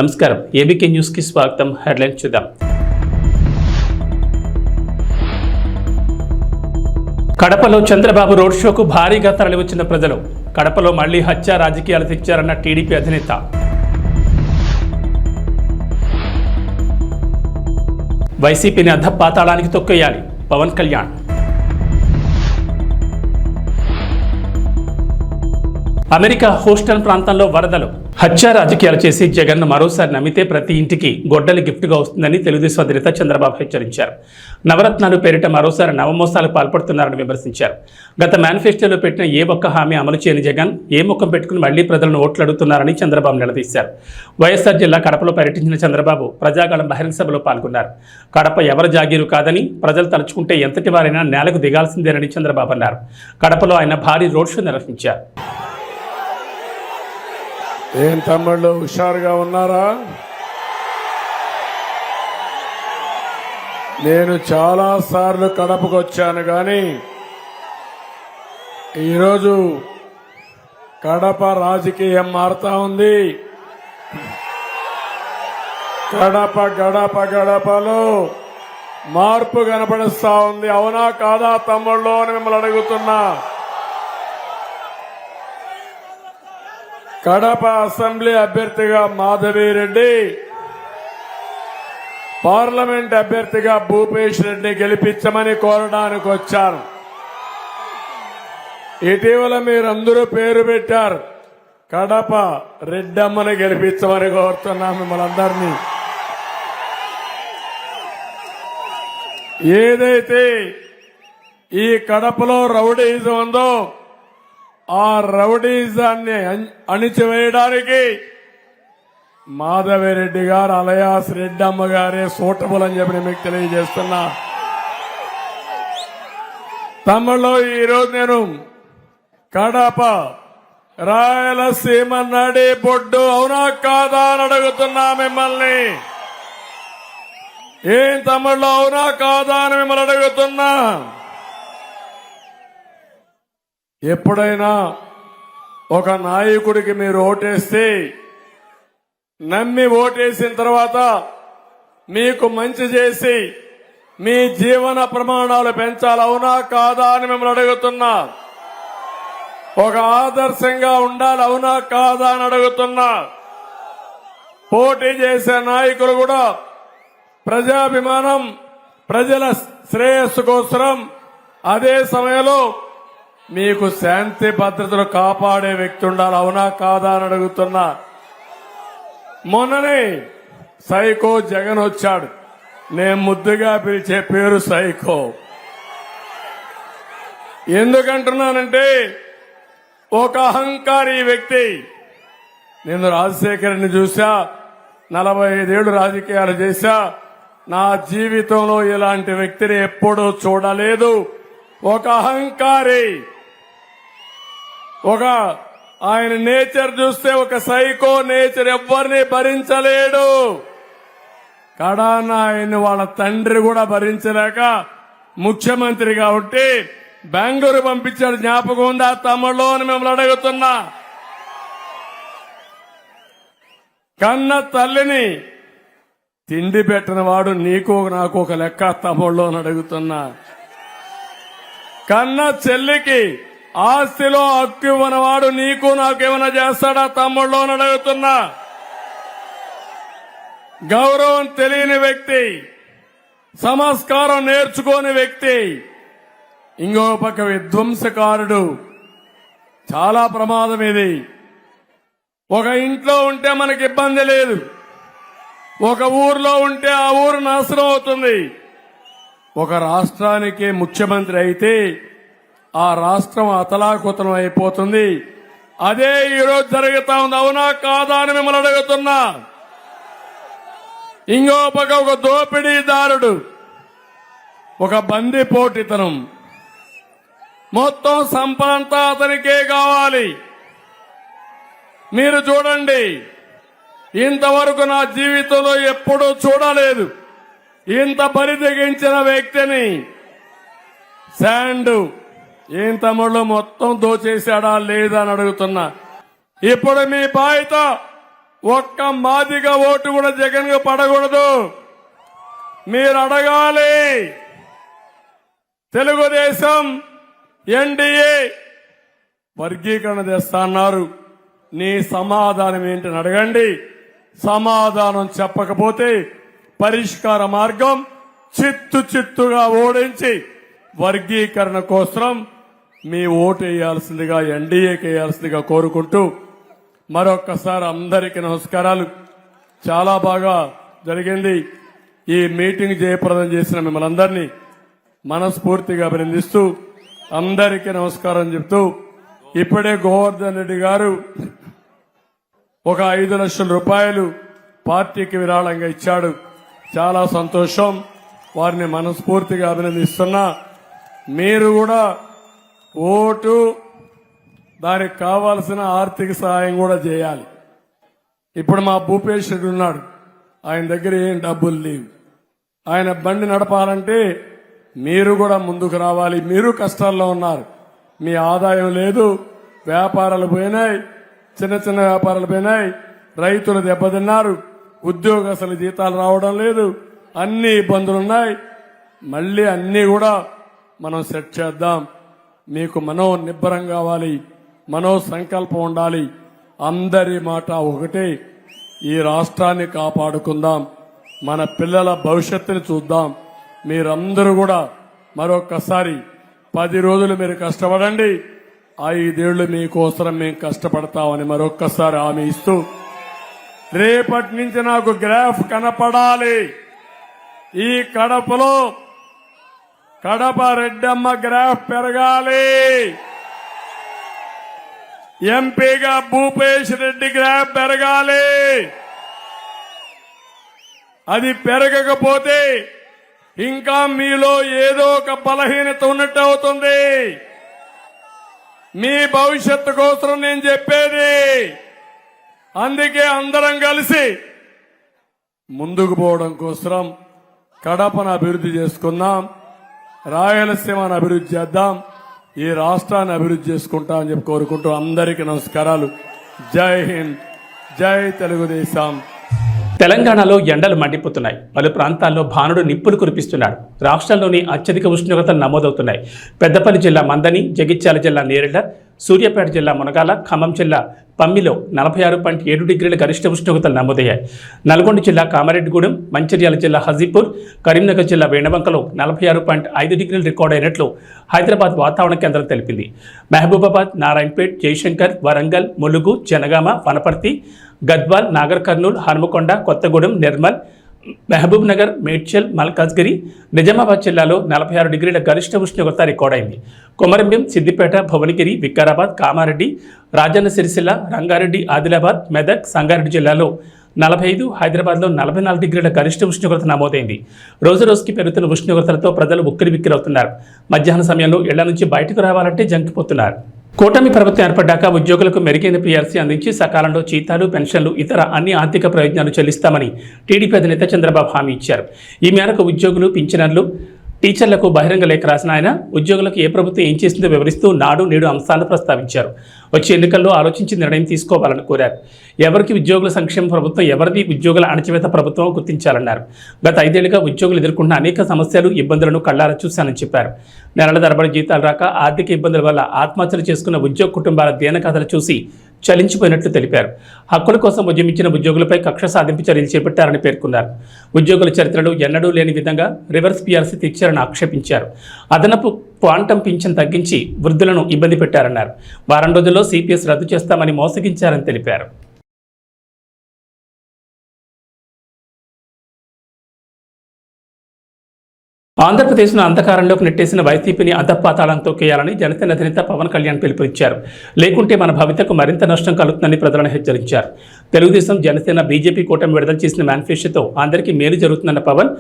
నమస్కారం ABK news కి స్వాగతం. హెడ్లైన్స్ చూద్దాం. కడపలో చంద్రబాబు రోడ్ షోకు భారీగా తరలివచ్చిన ప్రజలు. కడపలో మళ్లీ హత్య రాజకీయాలు తెచ్చారన్న టీడీపీ అధినేత. వైసీపీని అధపాతాళానికి తొక్కేయాలి పవన్ కళ్యాణ్. అమెరికా హూస్టన్ ప్రాంతంలో వరదలు. హత్య రాజకీయాలు చేసి జగన్ మరోసారి నమ్మితే ప్రతి ఇంటికి గొడ్డలి గిఫ్ట్గా వస్తుందని తెలుగుదేశం అధినేత చంద్రబాబు హెచ్చరించారు. నవరత్నాలు పేరిట మరోసారి నవమోసాలకు పాల్పడుతున్నారని విమర్శించారు. గత మేనిఫెస్టోలో పెట్టిన ఏ ఒక్క హామీ అమలు చేయని జగన్ ఏ ముఖం పెట్టుకుని మళ్లీ ప్రజలను ఓట్లు అడుగుతున్నారని చంద్రబాబు నిలదీశారు. వైఎస్ఆర్ జిల్లా కడపలో పర్యటించిన చంద్రబాబు ప్రజాగళం బహిరంగ సభలో పాల్గొన్నారు. కడప ఎవరి జాగీరు కాదని ప్రజలు తలుచుకుంటే ఎంతటి వారైనా నేలకు దిగాల్సిందేనని చంద్రబాబు అన్నారు. కడపలో ఆయన భారీ రోడ్ షో నిర్వహించారు. ఏం తమ్ముళ్ళు హుషారుగా ఉన్నారా? నేను చాలా సార్లు కడపకు వచ్చాను, కానీ ఈరోజు కడప రాజకీయం మారుతా ఉంది. గడపలో మార్పు కనపడుస్తా ఉంది. అవునా కాదా తమ్ముళ్ళు అని మిమ్మల్ని అడుగుతున్నా. కడప అసెంబ్లీ అభ్యర్థిగా మాధవిరెడ్డి, పార్లమెంట్ అభ్యర్థిగా భూపేష్ రెడ్డి గెలిపించమని కోరడానికి వచ్చారు. ఇటీవల మీరందరూ పేరు పెట్టారు, కడప రెడ్డమ్మని గెలిపించమని కోరుతున్నాం మిమ్మల్ని అందరినీ. ఏదైతే ఈ కడపలో రౌడీజం ఉందో ఆ రౌడీజాన్ని అణిచివేయడానికి మాధవిరెడ్డి గారు అలయాస్ రెడ్డమ్మ గారే సూటబుల్ అని చెప్పి మీకు తెలియజేస్తున్నా. తమిళలో ఈరోజు నేను కడప రాయలసీమ నడి బొడ్డు అవునా కాదా అని అడుగుతున్నా మిమ్మల్ని. ఏం తమిళలో అవునా కాదా అని మిమ్మల్ని అడుగుతున్నా. ఎప్పుడైనా ఒక నాయకుడికి మీరు ఓటేస్తే, నమ్మి ఓటేసిన తర్వాత మీకు మంచి చేసి మీ జీవన ప్రమాణాలు పెంచాలి అవునా కాదా అని మిమ్మల్ని అడుగుతున్నా. ఒక ఆదర్శంగా ఉండాలి అవునా కాదా అని అడుగుతున్నా. పోటీ చేసే నాయకులు కూడా ప్రజాభిమానం, ప్రజల శ్రేయస్సు కోసం, అదే సమయంలో మీకు శాంతి భద్రతలు కాపాడే వ్యక్తి ఉండాలి అవునా కాదా అని అడుగుతున్నా. మొన్ననే సైకో జగన్ వచ్చాడు. నేను ముద్దుగా పిలిచే పేరు సైకో. ఎందుకంటున్నానంటే ఒక అహంకారి వ్యక్తి. నేను రాజశేఖర్ని చూసా, 45 ఏళ్లు రాజకీయాలు చేశా. నా జీవితంలో ఇలాంటి వ్యక్తిని ఎప్పుడూ చూడలేదు. ఒక అహంకారి, ఆయన నేచర్ చూస్తే ఒక సైకో నేచర్, ఎవ్వరిని భరించలేడు. కడాన ఆయన్ని వాళ్ళ తండ్రి కూడా భరించలేక ముఖ్యమంత్రి కాబట్టి బెంగళూరు పంపించాడు. జ్ఞాపకం ఉందా తమ్ముళ్ళు అని మిమ్మల్ని అడుగుతున్నా. కన్న తల్లిని తిండి పెట్టిన వాడు నీకు నాకు ఒక లెక్క తమ్ముళ్ళు అని అడుగుతున్నా. కన్న చెల్లికి ఆస్తిలో హక్కు ఇవ్వనవాడు నీకు నాకేమైనా చేస్తాడా తమ్ముళ్ళు అని అడుగుతున్నా. గౌరవం తెలియని వ్యక్తి, సంస్కారం నేర్చుకోని వ్యక్తి, ఇంకో పక్క విధ్వంసకారుడు. చాలా ప్రమాదం ఇది. ఒక ఇంట్లో ఉంటే మనకి ఇబ్బంది లేదు, ఒక ఊర్లో ఉంటే ఆ ఊరు నాశనం అవుతుంది. ఒక రాష్ట్రానికి ముఖ్యమంత్రి అయితే ఆ రాష్ట్రం అతలాకుతలం అయిపోతుంది. అదే ఈరోజు జరుగుతా ఉంది అవునా కాదా అని మిమ్మల్ని అడుగుతున్నా. ఇంకో పక్క ఒక దోపిడీదారుడు, ఒక బందిపోటితనం, మొత్తం సంపదంతా అతనికే కావాలి. మీరు చూడండి, ఇంతవరకు నా జీవితంలో ఎప్పుడూ చూడలేదు ఇంత బరిదెగించిన వ్యక్తిని. శాండ్ ఏం తమ్ముళ్ళు మొత్తం దోచేశాడా లేదా అని అడుగుతున్నా. ఇప్పుడు మీ బాధ్యత ఒక్క మాదిగ ఓటు కూడా జగన్ కు పడకూడదు. మీరు అడగాలి. తెలుగుదేశం ఎన్డీఏ వర్గీకరణ చేస్తా అన్నారు. నీ సమాధానం ఏంటని అడగండి. సమాధానం చెప్పకపోతే పరిష్కార మార్గం చిత్తుగా ఓడించి వర్గీకరణ కోసం మీ ఓటు వేయాల్సిందిగా, ఎన్డీఏకి వేయాల్సిందిగా కోరుకుంటూ మరొక్కసారి అందరికీ నమస్కారాలు. చాలా బాగా జరిగింది. ఈ మీటింగ్ జయప్రదం చేసిన మిమ్మల్ని అందరినీ మనస్ఫూర్తిగా అభినందిస్తూ అందరికీ నమస్కారం చెప్తూ, ఇప్పుడే గోవర్ధన్ రెడ్డి గారు ఒక 5 లక్షల రూపాయలు పార్టీకి విరాళంగా ఇచ్చాడు. చాలా సంతోషం. వారిని మనస్ఫూర్తిగా అభినందిస్తున్నా. మీరు కూడా ఓటు, దానికి కావాల్సిన ఆర్థిక సహాయం కూడా చేయాలి. ఇప్పుడు మా భూపేష్ రెడ్డి ఉన్నాడు, ఆయన దగ్గర ఏం డబ్బులు లేవు. ఆయన బండి నడపాలంటే మీరు కూడా ముందుకు రావాలి. మీరు కష్టాల్లో ఉన్నారు. మీ ఆదాయం లేదు, వ్యాపారాలు పోయినాయి, చిన్న వ్యాపారాలు పోయినాయి, రైతులు దెబ్బతిన్నారు, ఉద్యోగస్తుల జీతాలు రావడం లేదు, అన్ని ఇబ్బందులున్నాయి. మళ్ళీ అన్ని కూడా మనం సెట్ చేద్దాం. మీకు మనో నిబ్బరం కావాలి, మనో సంకల్పం ఉండాలి. అందరి మాట ఒకటే, ఈ రాష్ట్రాన్ని కాపాడుకుందాం, మన పిల్లల భవిష్యత్తుని చూద్దాం. మీరందరూ కూడా మరొక్కసారి 10 రోజులు మీరు కష్టపడండి. 5 ఏళ్లు మీకోసం మేము కష్టపడతామని మరొక్కసారి హామీ ఇస్తూ, రేపటి నుంచి నాకు గ్రాఫ్ కనపడాలి. ఈ కడపలో కడప రెడ్డమ్మ గ్రాఫ్ పెరగాలి. ఎంపీగా భూపేష్ రెడ్డి గ్రాఫ్ పెరగాలి. అది పెరగకపోతే ఇంకా మీలో ఏదో ఒక బలహీనత ఉన్నట్టు అవుతుంది. మీ భవిష్యత్తు కోసం నేను చెప్పేది. అందుకే అందరం కలిసి ముందుకు పోవడం కోసం కడపను అభివృద్ధి చేసుకుందాం, రాయలసీమను అభివృద్ధి చేద్దాం, ఈ రాష్ట్రాన్ని అభివృద్ధి చేసుకుంటా అని చెప్పి కోరుకుంటూ అందరికీ నమస్కారాలు. జై హింద్, జై తెలుగుదేశం. తెలంగాణలో ఎండలు మండిపోతున్నాయి. పలు ప్రాంతాల్లో భానుడు నిప్పులు కురిపిస్తున్నాడు. రాష్ట్రంలోని అత్యధిక ఉష్ణోగ్రతలు నమోదవుతున్నాయి. పెద్దపల్లి జిల్లా మందని, జగిత్యాల జిల్లా నేరేళ్ల, సూర్యాపేట జిల్లా మునగాల, ఖమ్మం జిల్లా పమ్మిలో 46.7 డిగ్రీల గరిష్ట ఉష్ణోగ్రతలు నమోదయ్యాయి. నల్గొండ జిల్లా కామారెడ్డిగూడెం, మంచిర్యాల జిల్లా హజీపూర్, కరీంనగర్ జిల్లా వేణవంకలో 46.5 డిగ్రీలు రికార్డైనట్లు హైదరాబాద్ వాతావరణ కేంద్రం తెలిపింది. మహబూబాబాద్, నారాయణపేట్, జయశంకర్, వరంగల్, ములుగు, జనగామ, వనపర్తి, గద్వాల్, నాగర్ కర్నూల్, హనుమకొండ, కొత్తగూడెం, నిర్మల్, మహబూబ్ నగర్, మేడ్చల్, మల్కాజ్గిరి, నిజామాబాద్ జిల్లాలో 46 డిగ్రీల గరిష్ట ఉష్ణోగ్రత రికార్డైంది. కొమరంభీం, సిద్దిపేట, భువనగిరి, వికారాబాద్, కామారెడ్డి, రాజన్న సిరిసిల్ల, రంగారెడ్డి, ఆదిలాబాద్, మెదక్, సంగారెడ్డి జిల్లాలో 45, హైదరాబాద్లో 44 డిగ్రీల గరిష్ట ఉష్ణోగ్రత నమోదైంది. రోజురోజుకి పెరుగుతున్న ఉష్ణోగ్రతలతో ప్రజలు ఉక్కిరిబిక్కిరవుతున్నారు. మధ్యాహ్న సమయంలో ఇళ్ల నుంచి బయటకు రావాలంటే జంకిపోతున్నారు. కూటమి ప్రభుత్వం ఏర్పడ్డాక ఉద్యోగులకు మెరుగైన పీఆర్సీ అందించి సకాలంలో జీతాలు, పెన్షన్లు, ఇతర అన్ని ఆర్థిక ప్రయోజనాలు చెల్లిస్తామని టీడీపీ అధినేత చంద్రబాబు హామీ ఇచ్చారు. ఈ మేరకు ఉద్యోగులు, పింఛనర్లు, టీచర్లకు బహిరంగ లేఖ రాసిన ఆయన ఉద్యోగులకు ఏ ప్రభుత్వం ఏం చేసిందో వివరిస్తూ నాడు నేడు అంశాలను ప్రస్తావించారు. వచ్చే ఎన్నికల్లో ఆలోచించి నిర్ణయం తీసుకోవాలని కోరారు. ఎవరికి ఉద్యోగుల సంక్షేమ ప్రభుత్వం, ఎవరిది ఉద్యోగుల అణచివేత ప్రభుత్వం గుర్తించాలన్నారు. గత 5 ఏళ్లుగా ఉద్యోగులు ఎదుర్కొంటున్న అనేక సమస్యలు, ఇబ్బందులను కళ్లారా చూశానని చెప్పారు. నెలల తరబడి జీతాలు రాక, ఆర్థిక ఇబ్బందుల వల్ల ఆత్మహత్యలు చేసుకున్న ఉద్యోగ కుటుంబాల దీనకథలు చూసి చలించిపోయినట్లు తెలిపారు. హక్కుల కోసం ఉద్యమించిన ఉద్యోగులపై కక్ష సాధింపు చర్యలు చేపట్టారని పేర్కొన్నారు. ఉద్యోగుల చరిత్రలో ఎన్నడూ లేని విధంగా రివర్స్ పీఆర్సీ తెచ్చారని ఆక్షేపించారు. అదనపు క్వాంటం పింఛన్ తగ్గించి వృద్ధులను ఇబ్బంది పెట్టారన్నారు. వారం రోజుల్లో సిపిఎస్ రద్దు చేస్తామని మోసగించారని తెలిపారు. ఆంధ్రప్రదేశ్ను అంధకారంలోకి నెట్టేసిన వైసీపీని అధపాతాళం తొక్కేయాలని జనసేన అధినేత పవన్ కళ్యాణ్ పిలుపునిచ్చారు. లేకుంటే మన భవితకు మరింత నష్టం కలుగుతుందని ప్రజలను హెచ్చరించారు. తెలుగుదేశం, జనసేన, బీజేపీ కూటమి విడుదల చేసిన మేనిఫెస్టోతో అందరికీ మేలు జరుగుతుందన్న పవన్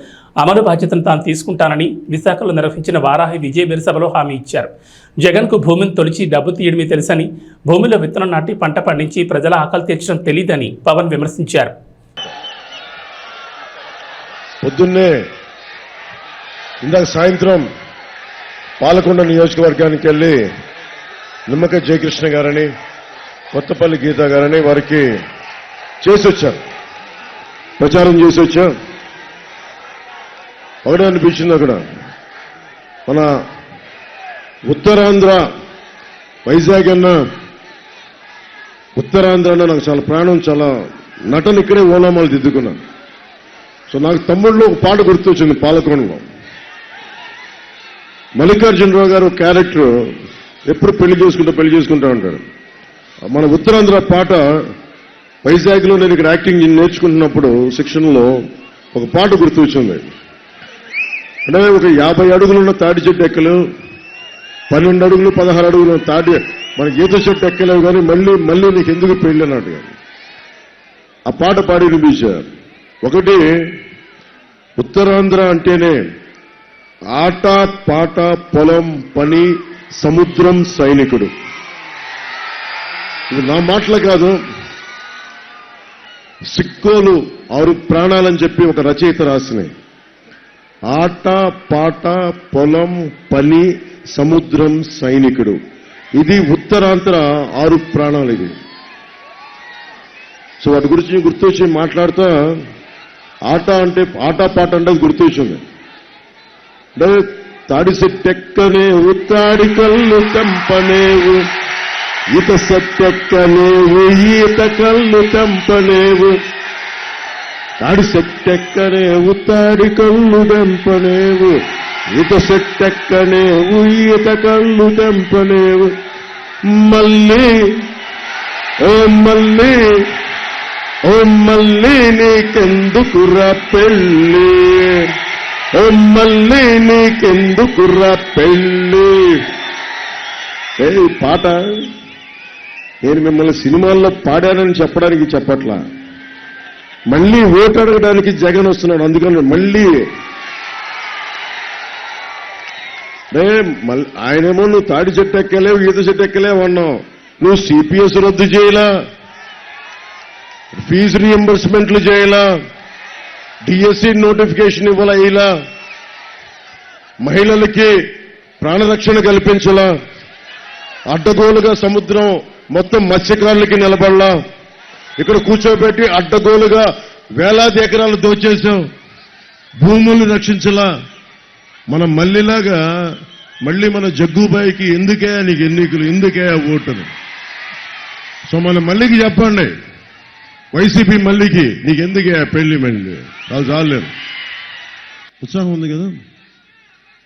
అమలు బాధ్యతను తాను తీసుకుంటానని విశాఖలో నిర్వహించిన వారాహి విజయ సభలో హామీ ఇచ్చారు. జగన్కు భూమిని తొలిచి డబ్బు తీయడమే తెలుసని, భూమిలో విత్తనం నాటి పంట పండించి ప్రజల ఆకలి తీర్చడం తెలియదని పవన్ విమర్శించారు. ఇందాక సాయంత్రం పాలకొండ నియోజకవర్గానికి వెళ్లి నిమ్మక జయకృష్ణ గారని, కొత్తపల్లి గీత గారని వారికి చేసి వచ్చా, ప్రచారం చేసి వచ్చా. ఒకటే అనిపించింది అక్కడ, మన ఉత్తరాంధ్ర వైజాగ్ అన్న, ఉత్తరాంధ్ర అన్న నాకు చాలా ప్రాణం, చాలా నటన ఇక్కడే ఓనామాలు దిద్దుకున్నాను. సో నాకు తమ్ముళ్ళు ఒక పాట గుర్తొచ్చింది పాలకొండలో. మల్లికార్జునరావు గారు క్యారెక్టర్ ఎప్పుడు పెళ్లి చేసుకుంటా ఉంటాడు. మన ఉత్తరాంధ్ర పాట వైజాగ్లో నేను ఇక్కడ యాక్టింగ్ నేర్చుకుంటున్నప్పుడు శిక్షణలో ఒక పాట గుర్తొచ్చింది. అంటే ఒక 50 అడుగులున్న తాడి చెట్టు ఎక్కలేవు, 12 అడుగులు 16 అడుగులు తాడి మన ఈత చెట్టు ఎక్కలేవు, కానీ మళ్ళీ నీకు ఎందుకు పెళ్లి అన్నట్టు. ఆ పాట పాడి వినిపించారు. ఒకటి, ఉత్తరాంధ్ర అంటేనే ఆట పాట పొలం పని సముద్రం సైనికుడు. ఇది నా మాటలు కాదు, సిక్కోలు 6 ప్రాణాలని చెప్పి ఒక రచయిత రాసినాయి. ఆట పాట పొలం పని సముద్రం సైనికుడు, ఇది ఉత్తరాంధ్ర 6 ప్రాణాలు. ఇది సో వాటి గురించి గుర్తొచ్చి మాట్లాడుతా, ఆట అంటే ఆట పాట అంటే గుర్తొచ్చింది. అంటే తాడి సెట్టెక్కనేవు, తాడి కళ్ళు తెంపనేవు, ఈత సెట్టెక్కనేవు, ఈత కళ్ళు తెంపనేవు, తాడి సెట్టెక్కనేవు, తాడి కళ్ళు తెంపనేవు, ఈత సెట్టెక్కనేవు, ఈత కళ్ళు తెంపనేవు, మళ్ళీ ఓ మళ్ళీ ఓ మళ్ళీ నీకెందుకురా పెళ్ళి, ఓ మళ్ళీ నీకెందుకురా పెళ్ళి. ఏ పాట నేను మిమ్మల్ని సినిమాల్లో పాడానని చెప్పడానికి చెప్పట్లా, మళ్ళీ ఓటు అడగడానికి జగన్ వస్తున్నాడు, అందుకని మళ్ళీ ఆయనేమో నువ్వు తాడి చెట్టు ఎక్కలేవు, ఈత చెట్టు ఎక్కలేవు అన్నావు, నువ్వు సిపిఎస్ రద్దు చేయలా, ఫీజు రీఎంబర్స్మెంట్లు చేయాలా, డిఎస్సి నోటిఫికేషన్ ఇవ్వాలా, మహిళలకి ప్రాణరక్షణ కల్పించాలా, అడ్డగోలుగా సముద్రం మొత్తం మత్స్యకారులకి నిలబడలా, ఇక్కడ కూర్చోబెట్టి అడ్డగోలుగా వేలాది ఎకరాలు దోచేశాం, భూముల్ని రక్షించలా. మనం మళ్ళీలాగా మళ్ళీ మన జగ్గుబాయికి ఎందుకే నీకు ఎన్నికలు, ఎందుకే ఓటులు. సో మన మళ్ళీకి చెప్పండి, వైసీపీ మళ్ళీకి నీకెందుకే పెళ్లి, మళ్ళీ వాళ్ళు చాలేరు. ఉత్సాహం ఉంది కదా.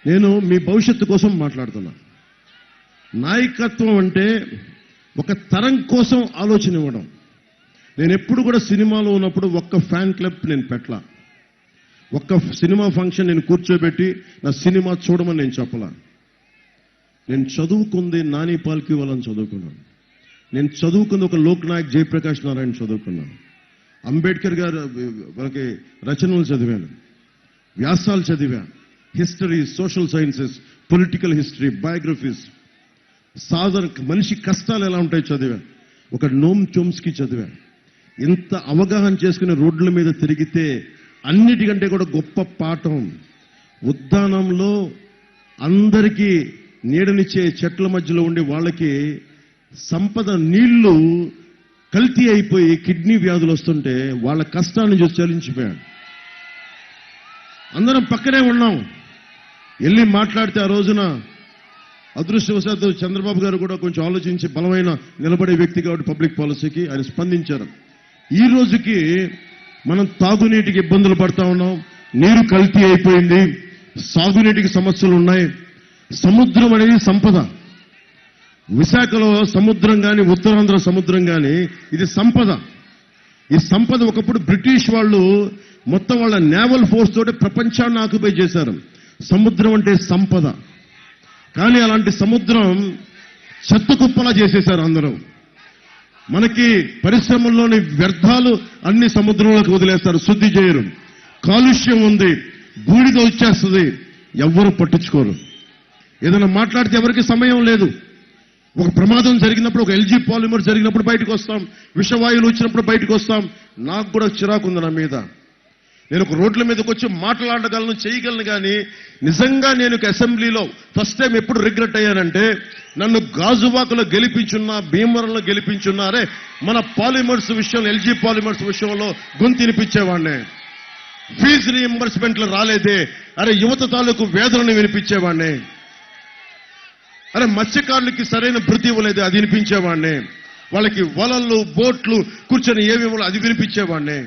నేను మీ భవిష్యత్తు కోసం మాట్లాడుతున్నా. నాయకత్వం అంటే ఒక తరం కోసం ఆలోచన ఇవ్వడం. నేను ఎప్పుడు కూడా సినిమాలో ఉన్నప్పుడు ఒక్క ఫ్యాన్ క్లబ్ నేను పెట్టలా, ఒక్క సినిమా ఫంక్షన్ నేను కూర్చోబెట్టి నా సినిమా చూడమని నేను చెప్పలా. నేను చదువుకుంది నాని పాల్కి వాళ్ళని చదువుకున్నాను, నేను చదువుకుంది ఒక లోక్నాయక్ జయప్రకాష్ నారాయణ చదువుకున్నాను, అంబేద్కర్ గారు వాళ్ళకి రచనలు చదివాను, వ్యాసాలు చదివా, history, social sciences, political history, biographies, సాధారణ మనిషి కష్టాలు ఎలా ఉంటాయో చదివా, ఒక నోమ్ చోమ్స్కీ చదివా. ఇంత అవగాహన చేసుకుని రోడ్ల మీద తిరిగితే అన్నిటికంటే కూడా గొప్ప పాఠం, ఉద్యానంలో అందరికీ నీడనిచ్చే చెట్ల మధ్యలో ఉండి వాళ్ళకి సంపద నీళ్లు కల్తీ అయిపోయి కిడ్నీ వ్యాధులు వస్తుంటే వాళ్ళ కష్టాన్ని చూసి చలించిపోయాడు. అందరం పక్కనే ఉన్నాం, వెళ్ళి మాట్లాడితే ఆ రోజున అదృష్టవశాత్తు చంద్రబాబు గారు కూడా కొంచెం ఆలోచించి బలమైన నిలబడే వ్యక్తి కాబట్టి పబ్లిక్ పాలసీకి ఆయన స్పందించారు. ఈ రోజుకి మనం తాగునీటికి ఇబ్బందులు పడతా ఉన్నాం, నీరు కల్తీ అయిపోయింది, సాగునీటికి సమస్యలు ఉన్నాయి. సముద్రం అనేది సంపద. విశాఖలో సముద్రం కానీ ఉత్తరాంధ్ర సముద్రం కానీ ఇది సంపద. ఈ సంపద ఒకప్పుడు బ్రిటిష్ వాళ్ళు మొత్తం వాళ్ళ నేవల్ ఫోర్స్ తోటి ప్రపంచాన్ని ఆక్యుపై చేశారు. సముద్రం అంటే సంపద. కానీ అలాంటి సముద్రం చెత్త కుప్పలా చేసేశారు అందరూ. మనకి పరిశ్రమల్లోని వ్యర్థాలు అన్ని సముద్రంలోకి వదిలేస్తారు, శుద్ధి చేయరు. కాలుష్యం ఉంది, బూడిద వచ్చేస్తుంది, ఎవ్వరూ పట్టించుకోరు. ఏదైనా మాట్లాడితే ఎవరికి సమయం లేదు. ఒక ప్రమాదం జరిగినప్పుడు, ఒక ఎల్జీ పాలిమర్ జరిగినప్పుడు బయటకు వస్తాం, విషవాయువులు వచ్చినప్పుడు బయటకు వస్తాం. నాకు కూడా చిరాకు ఉంది నా మీద. నేను ఒక రోడ్ల మీదకి వచ్చి మాట్లాడగలను, చేయగలను. కానీ నిజంగా నేను అసెంబ్లీలో ఫస్ట్ టైం ఎప్పుడు రిగ్రెట్ అయ్యానంటే, నన్ను గాజువాకలో గెలిపించున్నా, భీమవరంలో గెలిపించున్నా, అరే మన పాలిమర్స్ విషయంలో, ఎల్జీ పాలిమర్స్ విషయంలో గొంతు వినిపించేవాడిని. ఫీజు రీఎంబర్స్మెంట్లు రాలేదే, అరే యువత తాలూకు వేదనను వినిపించేవాడిని. అరే మత్స్యకారులకి సరైన భృతి ఇవ్వలేదు, అది వినిపించేవాడిని. వాళ్ళకి వలలు, బోట్లు కూర్చొని ఏమి ఇవ్వాలి, అది వినిపించేవాడిని.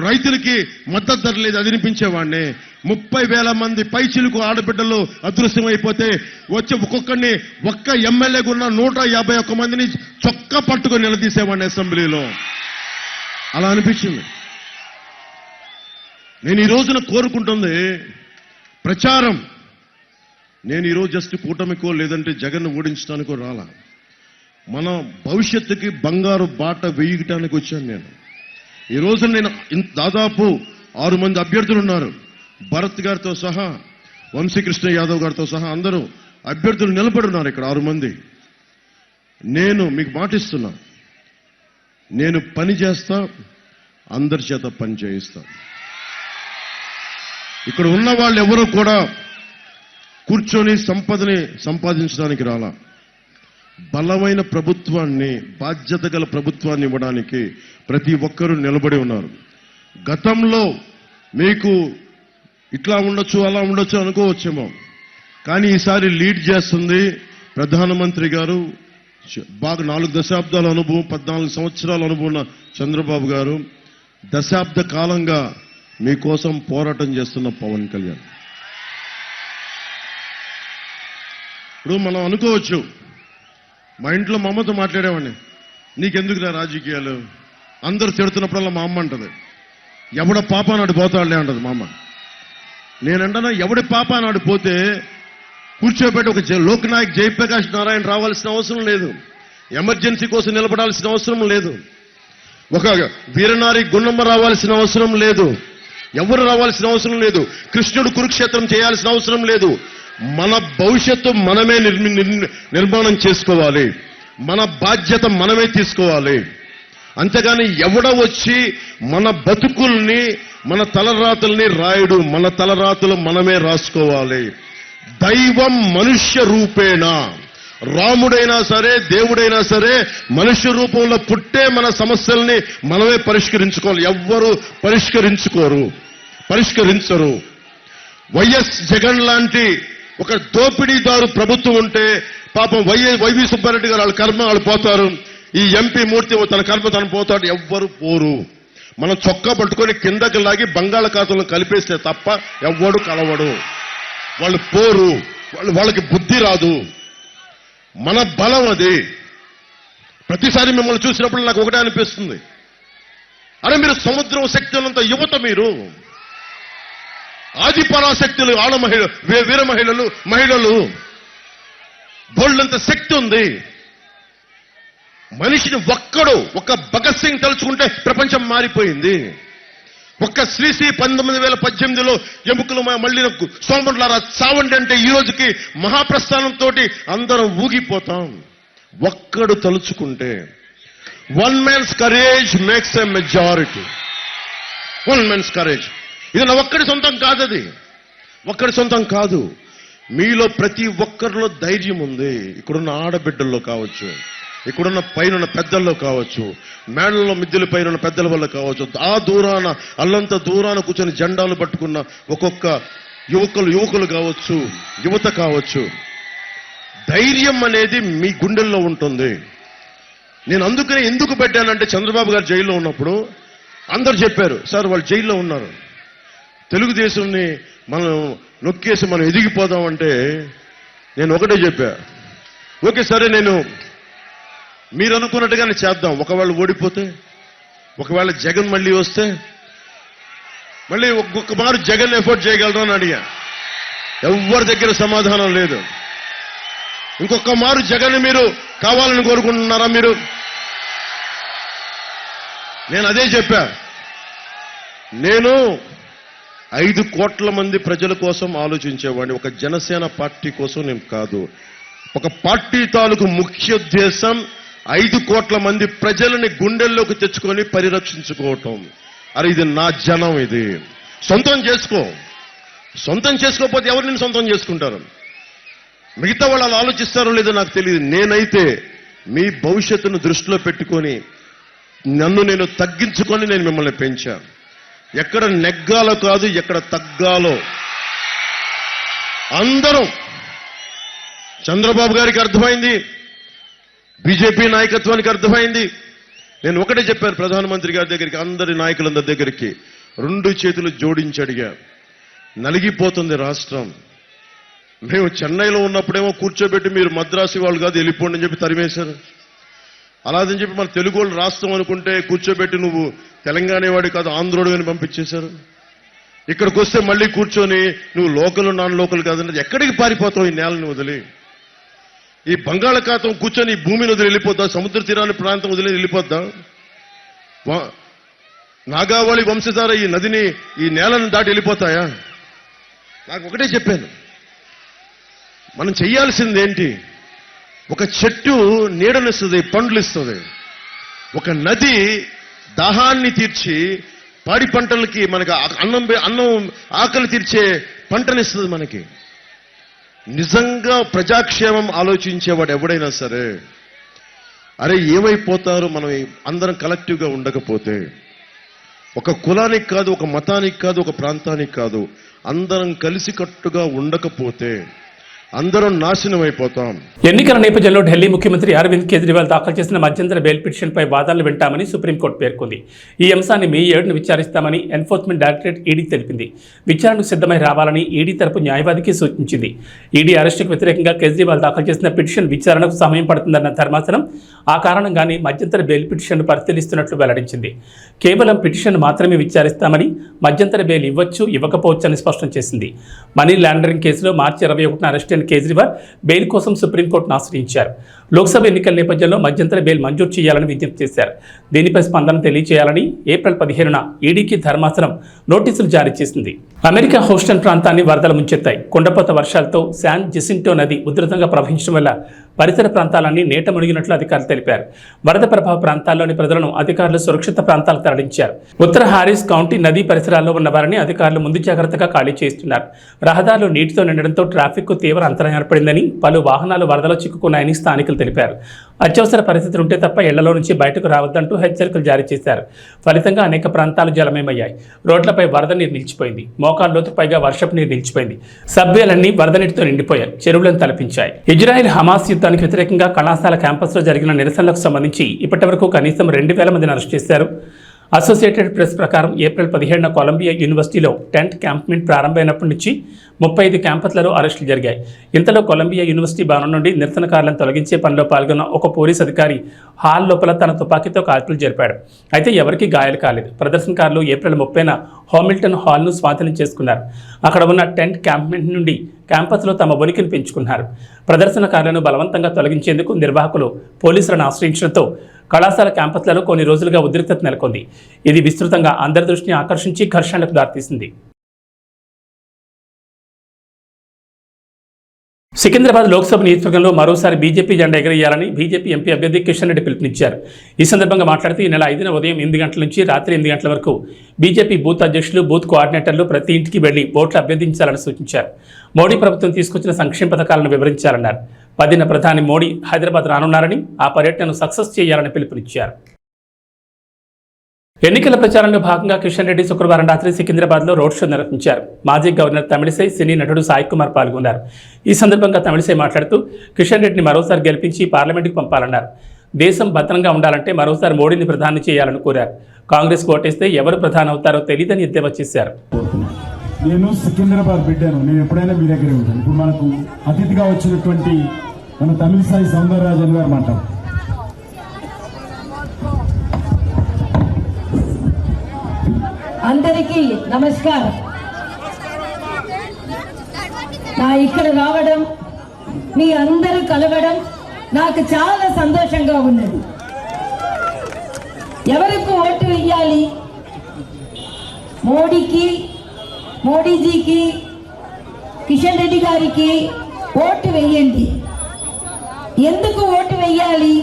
రైతులకి మద్దతు ధర లేదు, అది వినిపించేవాడిని. 30,000 మంది పైచిలుకు ఆడబిడ్డలు అదృశ్యమైపోతే వచ్చి ఒక్కొక్కడిని, ఒక్క ఎమ్మెల్యేగా ఉన్న 151 మందిని చొక్కా పట్టుకొని నిలదీసేవాడిని అసెంబ్లీలో. అలా అనిపించింది. నేను ఈ రోజున కోరుకుంటుంది ప్రచారం. నేను ఈరోజు జస్ట్ కూటమికో లేదంటే జగన్ ఓడించడానికో రాలా. మన భవిష్యత్తుకి బంగారు బాట వేయటానికి వచ్చాను నేను. ఈ రోజు నేను దాదాపు 6 మంది అభ్యర్థులు ఉన్నారు. భరత్ గారితో సహా, వంశీకృష్ణ యాదవ్ గారితో సహా అందరూ అభ్యర్థులు నిలబడున్నారు ఇక్కడ 6 మంది. నేను మీకు మాటిస్తున్నా, నేను పని చేస్తా, అందరి చేత పని చేయిస్తా. ఇక్కడ ఉన్న వాళ్ళు ఎవరూ కూడా కూర్చొని సంపదని సంపాదించడానికి రాలా. బలమైన ప్రభుత్వాన్ని, బాధ్యత గల ప్రభుత్వాన్ని ఇవ్వడానికి ప్రతి ఒక్కరూ నిలబడి ఉన్నారు. గతంలో మీకు ఇట్లా ఉండొచ్చు, అలా ఉండొచ్చు అనుకోవచ్చేమో, కానీ ఈసారి లీడ్ చేస్తుంది ప్రధానమంత్రి గారు. బాగా 4 దశాబ్దాల అనుభవం, 14 సంవత్సరాల అనుభవం ఉన్న చంద్రబాబు గారు. దశాబ్ద కాలంగా మీకోసం పోరాటం చేస్తున్న పవన్ కళ్యాణ్. ఇప్పుడు మనం అనుకోవచ్చు, మా ఇంట్లో మా అమ్మతో మాట్లాడేవాడిని, నీకెందుకు నా రాజకీయాలు, అందరూ తిడుతున్నప్పుడల్లా మా అమ్మ అంటది, ఎవడ పాప నాడు పోతాడులే అంటది మా అమ్మ. నేనంటనా, ఎవడి పాప నాడు పోతే కూర్చోబెట్టి ఒక లోక్నాయక్ జయప్రకాష్ నారాయణ రావాల్సిన అవసరం లేదు, ఎమర్జెన్సీ కోసం నిలబడాల్సిన అవసరం లేదు, ఒక వీరనారి గున్నమ్మ రావాల్సిన అవసరం లేదు, ఎవరు రావాల్సిన అవసరం లేదు, కృష్ణుడు కురుక్షేత్రం చేయాల్సిన అవసరం లేదు. మన భవిష్యత్తు మనమే నిర్మాణం చేసుకోవాలి, మన బాధ్యత మనమే తీసుకోవాలి. అంతేగాని ఎవడ వచ్చి మన బతుకుల్ని, మన తలరాతుల్ని రాయుడు. మన తలరాతులు మనమే రాసుకోవాలి. దైవం మనుష్య రూపేణ, రాముడైనా సరే, దేవుడైనా సరే మనుష్య రూపంలో పుట్టే మన సమస్యల్ని మనమే పరిష్కరించుకోవాలి. ఎవ్వరూ పరిష్కరించరు. వైఎస్ జగన్ లాంటి ఒక దోపిడీదారు ప్రభుత్వం ఉంటే పాపం వైవి సుబ్బారెడ్డి గారు వాళ్ళ కర్మ వాళ్ళు పోతారు. ఈ ఎంపీ మూర్తి తన కర్మ తను పోతాడు. ఎవ్వరు పోరు. మనం చొక్కా పట్టుకొని కిందకి లాగి బంగాళాఖాతంలో కలిపేస్తే తప్ప ఎవ్వడు కలవడు. వాళ్ళు పోరు. వాళ్ళకి బుద్ధి రాదు. మన బలం అది. ప్రతిసారి మిమ్మల్ని చూసినప్పుడు నాకు ఒకటే అనిపిస్తుంది, అరే మీరు సముద్రం శక్తులంత యువత, మీరు ఆది పరాశక్తులు, ఆడ వీర మహిళలు బోల్డంత శక్తి ఉంది. మనిషిని ఒక్క భగత్ సింగ్ తలుచుకుంటే ప్రపంచం మారిపోయింది. ఒక్క శ్రీశ్రీ 1918లో ఎముకలు మళ్ళీ సోమరులారా చావండి అంటే ఈ రోజుకి మహాప్రస్థానంతో అందరం ఊగిపోతాం. ఒక్కడు తలుచుకుంటే. One man's courage makes a majority. One man's courage. ఇది నా ఒక్కడి సొంతం కాదు, అది ఒక్కడి సొంతం కాదు. మీలో ప్రతి ఒక్కరిలో ధైర్యం ఉంది. ఇక్కడున్న ఆడబిడ్డల్లో కావచ్చు, ఇక్కడున్న పైన పెద్దల్లో కావచ్చు, మేడల్లో మిద్దెల పైన పెద్దల వల్ల కావచ్చు, ఆ దూరాన అల్లంత దూరాన కూర్చొని జెండాలు పట్టుకున్న ఒక్కొక్క యువకులు కావచ్చు, యువత కావచ్చు. ధైర్యం అనేది మీ గుండెల్లో ఉంటుంది. నేను అందుకనే ఎందుకు పెట్టానంటే, చంద్రబాబు గారు జైల్లో ఉన్నప్పుడు అందరూ చెప్పారు, సార్ వాళ్ళు జైల్లో ఉన్నారు, తెలుగుదేశంని మనం నొక్కేసి మనం ఎదిగిపోదామంటే నేను ఒకటే చెప్పా, ఓకే సరే నేను మీరు అనుకున్నట్టుగానే చేద్దాం. ఒకవేళ ఓడిపోతే, ఒకవేళ జగన్ మళ్ళీ వస్తే, మళ్ళీ ఒక్కొక్క మారు జగన్ ఎఫోర్డ్ చేయగలరా అని అడిగా. ఎవరి దగ్గర సమాధానం లేదు. ఇంకొక మారు జగన్ మీరు కావాలని కోరుకుంటున్నారా మీరు? నేను అదే చెప్పా. నేను 5 కోట్ల మంది ప్రజల కోసం ఆలోచించేవాడిని. ఒక జనసేన పార్టీ కోసం నేను కాదు. ఒక పార్టీ తాలూకు ముఖ్యోద్దేశం 5 కోట్ల మంది ప్రజలని గుండెల్లోకి తెచ్చుకొని పరిరక్షించుకోవటం. అరే ఇది నా జనం, ఇది సొంతం చేసుకో. సొంతం చేసుకోకపోతే ఎవరు నేను సొంతం చేసుకుంటారు? మిగతా వాళ్ళు అలా ఆలోచిస్తారో లేదో నాకు తెలియదు. నేనైతే మీ భవిష్యత్తును దృష్టిలో పెట్టుకొని నన్ను నేను తగ్గించుకొని నేను మిమ్మల్ని పెంచా. ఎక్కడ నెగ్గాలో కాదు, ఎక్కడ తగ్గాలో. అందరం చంద్రబాబు గారికి అర్థమైంది, బీజేపీ నాయకత్వానికి అర్థమైంది. నేను ఒకటే చెప్పాను ప్రధానమంత్రి గారి దగ్గరికి, అందరి నాయకులందరి దగ్గరికి 2 చేతులు జోడించి అడిగా. నలిగిపోతుంది రాష్ట్రం. మేము చెన్నైలో ఉన్నప్పుడేమో కూర్చోబెట్టి మీరు మద్రాసు వాళ్ళు కాదు వెళ్ళిపోండి అని చెప్పి తరిమేశారు. అలాదని చెప్పి మన తెలుగు వాళ్ళు రాష్ట్రం అనుకుంటే కూర్చోబెట్టి నువ్వు తెలంగాణ వాడి కాదు ఆంధ్రోడు అని పంపించేశారు. ఇక్కడికి వస్తే మళ్ళీ కూర్చొని నువ్వు లోకల్ నాన్ లోకల్ కాదన్నది ఎక్కడికి పారిపోతావు? ఈ నేలని వదిలి, ఈ బంగాళాఖాతం కూర్చొని ఈ భూమిని వదిలి వెళ్ళిపోద్దా? సముద్ర తీరాన్ని ప్రాంతం వదిలి వెళ్ళిపోద్దా? నాగావళి వంశధార ఈ నదిని ఈ నేలను దాటి వెళ్ళిపోతాయా? నాకు ఒకటే చెప్పాను, మనం చెయ్యాల్సింది ఏంటి? ఒక చెట్టు నీడనిస్తుంది, పండ్లు ఇస్తుంది. ఒక నది దాహాన్ని తీర్చి పాడి పంటలకి మనకి అన్నం ఆకలి తీర్చే పంటనిస్తుంది మనకి. నిజంగా ప్రజాక్షేమం ఆలోచించేవాడు ఎవడైనా సరే, అరే ఏమైపోతారు మనం అందరం కలెక్టివ్గా ఉండకపోతే? ఒక కులానికి కాదు, ఒక మతానికి కాదు, ఒక ప్రాంతానికి కాదు, అందరం కలిసికట్టుగా ఉండకపోతే అందరం నాశనం అయిపోతాం. ఎన్నికల నేపథ్యంలో ఢిల్లీ ముఖ్యమంత్రి అరవింద్ కేజ్రీవాల్ దాఖలు చేసిన మధ్యంతర బెయిల్ పిటిషన్పై వాదనలు వింటామని సుప్రీంకోర్టు పేర్కొంది. ఈ అంశాన్ని మే 7న విచారిస్తామని ఎన్ఫోర్స్మెంట్ డైరెక్టరేట్ ఈడీ తెలిపింది. విచారణకు సిద్ధమై రావాలని ఈడీ తరపు న్యాయవాదికి సూచించింది. ఈడీ అరెస్టుకు వ్యతిరేకంగా కేజ్రీవాల్ దాఖలు చేసిన పిటిషన్ విచారణకు సమయం పడుతుందన్న ధర్మాసనం ఆ కారణంగానే మధ్యంతర బెయిల్ పిటిషన్ను పరిశీలిస్తున్నట్లు వెల్లడించింది. కేవలం పిటిషన్ మాత్రమే విచారిస్తామని, మధ్యంతర బెయిల్ ఇవ్వచ్చు ఇవ్వకపోవచ్చు అని స్పష్టం చేసింది. మనీ లాండరింగ్ కేసులో మార్చి 21న అరెస్ట్ కేజ్రీవాల్ బెయిల్ కోసం సుప్రీంకోర్టును ఆశ్రయించారు. లోక్సభ ఎన్నికల నేపథ్యంలో మధ్యంతర బెయిల్ మంజూరు చేయాలని విజ్ఞప్తి చేశారు. దీనిపై స్పందన తెలియజేయాలని ఏప్రిల్ 15న ఈడీకి ధర్మాసనం నోటీసులు జారీ చేసింది. అమెరికా హూస్టన్ ప్రాంతాన్ని వరదలు ముంచెత్తాయి. కుండపోత వర్షాలతో శాన్ జెసింటో నది ఉధృతంగా ప్రవహించడం వల్ల పరిసర ప్రాంతాలన్నీ నీట మునిగినట్లు అధికారులు తెలిపారు. వరద ప్రభావ ప్రాంతాల్లోని ప్రజలను అధికారులు సురక్షిత ప్రాంతాలకు తరలించారు. ఉత్తర హారిస్ కౌంటీ నదీ పరిసరాల్లో ఉన్న వారిని అధికారులు ముందు జాగ్రత్తగా ఖాళీ చేస్తున్నారు. రహదారులు నీటితో నిండడంతో ట్రాఫిక్ తీవ్ర అంతరాయం ఏర్పడిందని, పలు వాహనాలు వరదలో చిక్కుకున్నాయని స్థానికులు తెలిపారు. అత్యవసర పరిస్థితులు ఉంటే తప్ప ఇళ్లలో నుంచి బయటకు రావద్దంటూ హెచ్చరికలు జారీ చేశారు. ఫలితంగా అనేక ప్రాంతాలు జలమయమయ్యాయి. రోడ్లపై వరద నీరు నిలిచిపోయింది. మోకాళ్ళ లోతు పైగా వర్షపు నీరు నిలిచిపోయింది. సబ్వేలన్నీ వరద నీటితో నిండిపోయాయి. చెరువులను తలపించాయి. ఇజ్రాయెల్ హమాస్ యుద్ధానికి వ్యతిరేకంగా కళాశాల క్యాంపస్లో జరిగిన నిరసనలకు సంబంధించి ఇప్పటివరకు కనీసం 2000 మందిని అరెస్ట్ చేశారు. అసోసియేటెడ్ ప్రెస్ ప్రకారం ఏప్రిల్ 17న కొలంబియా యూనివర్సిటీలో టెంట్ క్యాంప్మెంట్ ప్రారంభమైనప్పటి నుంచి 35 క్యాంపస్లలో అరెస్టులు జరిగాయి. ఇంతలో కొలంబియా యూనివర్సిటీ భవనం నుండి నిరసనకారులను తొలగించే పనిలో పాల్గొన్న ఒక పోలీస్ అధికారి హాల్ లోపల తన తుపాకీతో కాల్పులు జరిపాడు. అయితే ఎవరికీ గాయాలు కాలేదు. ప్రదర్శనకారులు ఏప్రిల్ 30న హామిల్టన్ హాల్ను స్వాధీనం చేసుకున్నారు. అక్కడ ఉన్న టెంట్ క్యాంప్మెంట్ నుండి క్యాంపస్లో తమ ఉనికిని పెంచుకున్నారు. ప్రదర్శనకారులను బలవంతంగా తొలగించేందుకు నిర్వాహకులు పోలీసులను ఆశ్రయించడంతో కళాశాల క్యాంపస్లలో కొన్ని రోజులుగా ఉద్రిక్తత నెలకొంది. ఇది విస్తృతంగా అందరి దృష్టిని ఆకర్షించి ఘర్షణలకు దారితీసింది. సికింద్రాబాద్ లోక్సభ నియోజకవర్గంలో మరోసారి బీజేపీ జెండా ఎగరేయాలని బీజేపీ ఎంపీ అభ్యర్థి కిషన్ రెడ్డి పిలుపునిచ్చారు. ఈ సందర్భంగా మాట్లాడుతూ ఈ నెల 5న ఉదయం 8 గంటల నుంచి రాత్రి 8 గంటల వరకు బీజేపీ బూత్ అధ్యక్షులు, బూత్ కోఆర్డినేటర్లు ప్రతి ఇంటికి వెళ్లి ఓట్లు అభ్యర్థించాలని సూచించారు. మోడీ ప్రభుత్వం తీసుకొచ్చిన సంక్షేమ పథకాలను వివరించాలన్నారు. 10న ప్రధాని మోడీ హైదరాబాద్ రానున్నారని, ఆ పర్యటనను సక్సెస్ చేయాలని పిలుపునిచ్చారు. ఎన్నికల ప్రచారంలో భాగంగా కిషన్ రెడ్డి శుక్రవారం రాత్రి సికింద్రాబాద్లో రోడ్ షో నిర్వహించారు. మాజీ గవర్నర్ తమిళిసై, సినీ నటుడు సాయి కుమార్ పాల్గొన్నారు. ఈ సందర్భంగా తమిళిసై మాట్లాడుతూ కిషన్ రెడ్డిని మరోసారి గెలిపించి పార్లమెంటుకు పంపాలన్నారు. దేశం భద్రంగా ఉండాలంటే మరోసారి మోడీని ప్రధాని చేయాలని కోరారు. కాంగ్రెస్ ఓటేస్తే ఎవరు ప్రధాని అవుతారో తెలియదని ఎద్దేవా చేశారు. నేను సికింద్రాబాద్ బిడ్డాను, నేను ఎప్పుడైనా మీ దగ్గరే ఉంటాను. ఇప్పుడు మనకు అతిథిగా వచ్చినటువంటి మన తమిళిసై సౌందరరాజన్ గారు మాట్లాడు. అందరికీ నమస్కారం. నా ఇక్కడ రావడం, మీ అందరూ కలవడం నాకు చాలా సంతోషంగా ఉన్నది. ఎవరికి ఓటు వేయాలి? మోడీజీకి, కిషన్ రెడ్డి గారికి ఓటు వేయండి. ఎందుకు ఓటు వేయాలి?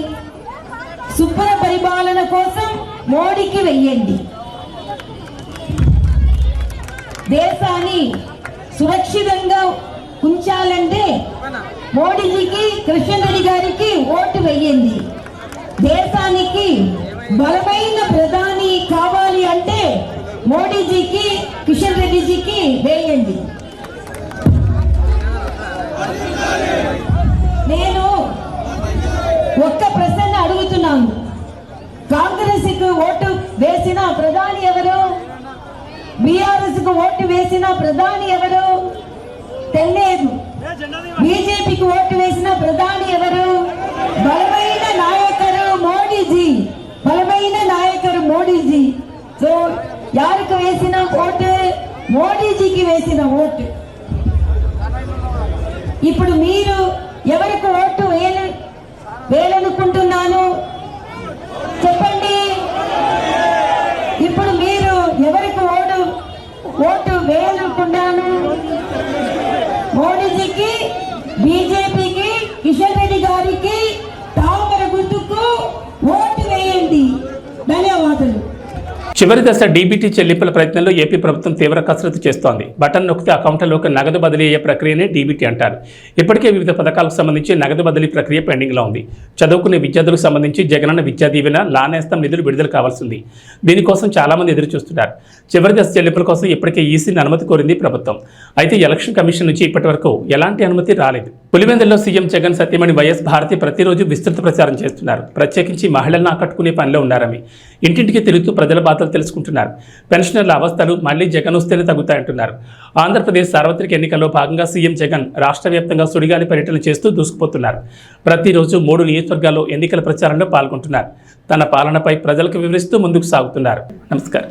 శుభ్ర పరిపాలన కోసం మోడీకి వేయండి. దేశాన్ని సురక్షితంగా ఉంచాలంటే మోడీజీకి, కిషన్ రెడ్డి గారికి ఓటు వేయండి. దేశానికి బలమైన ప్రధాని కావాలి అంటే మోడీజీకి, కిషన్ రెడ్డిజీకి వేయండి. నేను ఒక్క ప్రశ్న అడుగుతున్నాను. కాంగ్రెస్ కు ఓటు వేసిన ప్రధాని ఎవరు? బీఆర్ఎస్ కు ఓటు వేసిన ప్రధాని ఎవరు? తెలియదు. బీజేపీకి ఓటు వేసిన ప్రధాని ఎవరు? బలమైన నాయకుడు మోడీజీ. బలమైన నాయకుడు మోడీజీ. సో యారికి వేసిన ఓటు? మోడీజీకి వేసిన ఓటు. ఇప్పుడు మీరు ఎవరికి ఓటు వేయాలనుకుంటున్నాను చెప్పండి. ఇప్పుడు మీరు ఎవరికి ఓటు వేయాలనుకున్నాను? మోడీజీకి, బీజేపీకి, కిషన్ రెడ్డి గారికి, తామర గుర్తుకు ఓటు వేయండి. ధన్యవాదాలు. చివరి దశ డీబీటీ చెల్లింపుల ప్రయత్నంలో ఏపీ ప్రభుత్వం తీవ్ర కసరత్తు చేస్తోంది. బటన్ నొక్కితే అకౌంట్లోకి నగదు బదిలీ అయ్యే ప్రక్రియనే డీబీటీ అంటారు. ఇప్పటికే వివిధ పథకాలకు సంబంధించి నగదు బదిలీ ప్రక్రియ పెండింగ్లో ఉంది. చదువుకునే విద్యార్థులకు సంబంధించి జగనన్న విద్యా దీవెన, లానేస్తం నిధులు విడుదల కావాల్సింది. దీనికోసం చాలామంది ఎదురు చూస్తున్నారు. చివరి దశ చెల్లింపుల కోసం ఇప్పటికే ఈసీని అనుమతి కోరింది ప్రభుత్వం. అయితే ఎలక్షన్ కమిషన్ నుంచి ఇప్పటి వరకు ఎలాంటి అనుమతి రాలేదు. పులివెందుల్లో సీఎం జగన్ సతీమణి వైఎస్ భారతి ప్రతిరోజు విస్తృత ప్రచారం చేస్తున్నారు. ప్రత్యేకించి మహిళలను ఆకట్టుకునే పనిలో ఉన్నారని ఇంటింటికి తిరుగుతూ ప్రజల బాధలు తెలుసుకుంటున్నారు. పెన్షనర్ల అవస్థలు మళ్లీ జగన్ వస్తేనే తగ్గుతాయంటున్నారు. ఆంధ్రప్రదేశ్ సార్వత్రిక ఎన్నికల్లో భాగంగా సీఎం జగన్ రాష్ట్ర వ్యాప్తంగా సుడిగాలి పర్యటన చేస్తూ దూసుకుపోతున్నారు. ప్రతిరోజు 3 నియోజకవర్గాల్లో ఎన్నికల ప్రచారంలో పాల్గొంటున్నారు. తన పాలనపై ప్రజలకు వివరిస్తూ ముందుకు సాగుతున్నారు. నమస్కారం.